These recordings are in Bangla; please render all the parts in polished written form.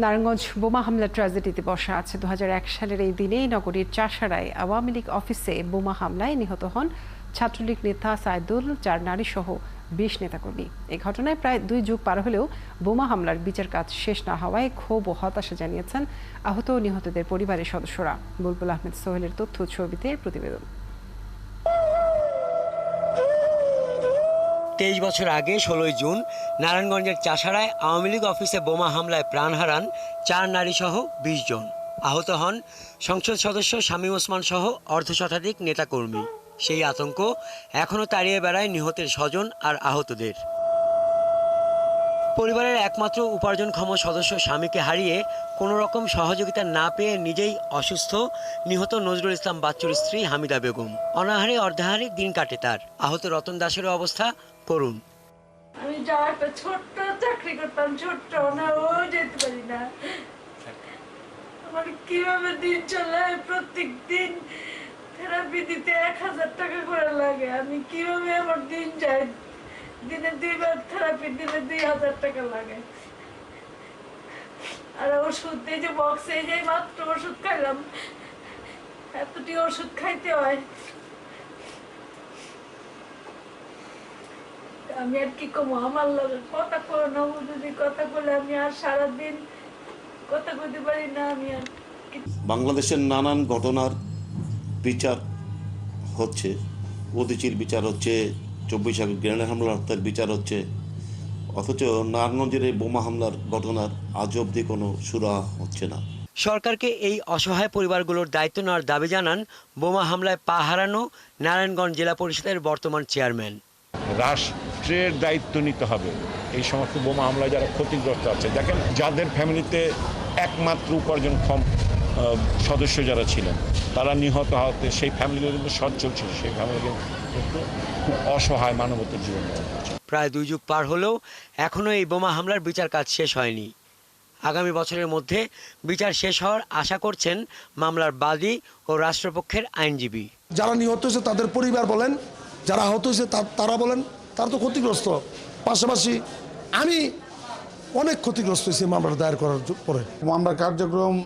নারায়ণগঞ্জ বোমা হামলার ট্র্যাজেডিতে বসা আছে 2001 সালের এই দিনেই নগরীর চাষাড়ায় আওয়ামী লীগ অফিসে বোমা হামলায় নিহত হন ছাত্রলীগ নেতা সাইদুল, 4 নারী সহ 20 নেতাকর্মী। এই ঘটনায় প্রায় 2 যুগ পার হলেও বোমা হামলার বিচার কাজ শেষ না হওয়ায় ক্ষোভ ও হতাশা জানিয়েছেন আহত ও নিহতদের পরিবারের সদস্যরা। বুলবুল আহমেদ সোহেলের তথ্য ছবিতে প্রতিবেদন। 23 বছর আগে 16 জুন নারায়ণগঞ্জের চাষাড়ায় আওয়ামী লীগ অফিসে বোমা হামলায় প্রাণ হারান 4 নারী সহ 20 জন। আহত হন সংসদ সদস্য শামীম ওসমান সহ অর্ধশতাধিক নেতাকর্মী। সেই আতঙ্ক এখনও তাড়িয়ে বেড়ায় নিহতের স্বজন আর আহতদের। পরিবারের একমাত্র উপার্জনক্ষম সদস্য স্বামীকে হারিয়ে কোনো রকম সহযোগিতা না পেয়ে নিজেই অসুস্থ নিহত নজরুল ইসলাম বাচ্চুর স্ত্রী হামিদা বেগম। অনাহারে অর্ধাহারে দিন কাটে তার। আহত রতন দাসের অবস্থা করুণ। আমি যা একটা ছোট্ট চাকরি করতাম, ছোট্ট না, ও যেতে পারি না। আমার কিভাবে দিন চলে? প্রত্যেক দিন থেরাপি দিতে 1000 টাকা করে লাগে। আমি কিভাবে আমার দিন যায়? দিনে 2 বার থেরাপি দিলে 2000 টাকা লাগে। আর ওষুধ, এই যে বক্সে যে মাত্র ওষুধ খাইলাম, এতটি ওষুধ খাইতে হয়। আমি আর কি কমো? আমার লগে কথা কো না, যদি কথা বলে আমি আর সারাদিন কথা কইতে পারি না। আমি আর বাংলাদেশের নানান ঘটনার বিচার হচ্ছে, উদীচীর বিচার হচ্ছে, 24 আগস্ট গ্রেনেড হামলার হত্যার বিচার হচ্ছে, অথচ নারায়ণগঞ্জের এই বোমা হামলার ঘটনার আজ অবধি কোনো সুরা হচ্ছে না। সরকারকে এই অসহায় পরিবারগুলোর দায়িত্ব নেওয়ার দাবি জানান বোমা হামলায় পা হারানো নারায়ণগঞ্জ জেলা পরিষদের বর্তমান চেয়ারম্যান। রাষ্ট্রের দায়িত্ব নিতে হবে এই সমস্ত বোমা হামলায় যারা ক্ষতিগ্রস্ত আছে। দেখেন, যাদের ফ্যামিলিতে একমাত্র উপার্জনক্ষম সদস্য যারা ছিলেন তারা নিহত হতে, সেই ফ্যামিলিগুলো কিন্তু সচ্ছল ছিল, সেই ফ্যামিলি কিন্তু খুব অসহায় মানবতার জীবন। প্রায় 2 যুগ পার হলেও এখনও এই বোমা হামলার বিচার কাজ শেষ হয়নি। আগামী বছরের মধ্যে বিচার শেষ হওয়ার আশা করছেন মামলার বাদী ও রাষ্ট্রপক্ষের আইনজীবী। যারা নিহত হয়েছে তাদের পরিবার বলেন, যারা আহত হয়েছে তারা বলেন, তারা তো ক্ষতিগ্রস্ত। পাশাপাশি আমি অনেক ক্ষতিগ্রস্ত হয়েছি মামলা দায়ের করার পরে। মামলার কার্যক্রম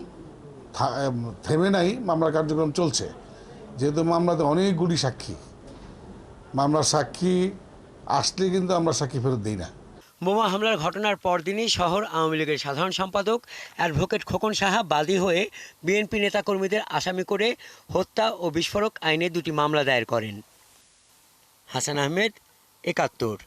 থেমে নাই, মামলার কার্যক্রম চলছে। যেহেতু মামলাতে অনেকগুলি সাক্ষী, মামলার সাক্ষী আসলে কিন্তু আমরা সাক্ষী ফেরত দিই না। বোমা হামলার ঘটনার পরদিনই শহর আওয়ামী লীগের সাধারণ সম্পাদক অ্যাডভোকেট খোকন সাহা বাদী হয়ে বিএনপি নেতাকর্মীদের আসামি করে হত্যা ও বিস্ফোরক আইনে 2টি মামলা দায়ের করেন। হাসান আহমেদ, 71।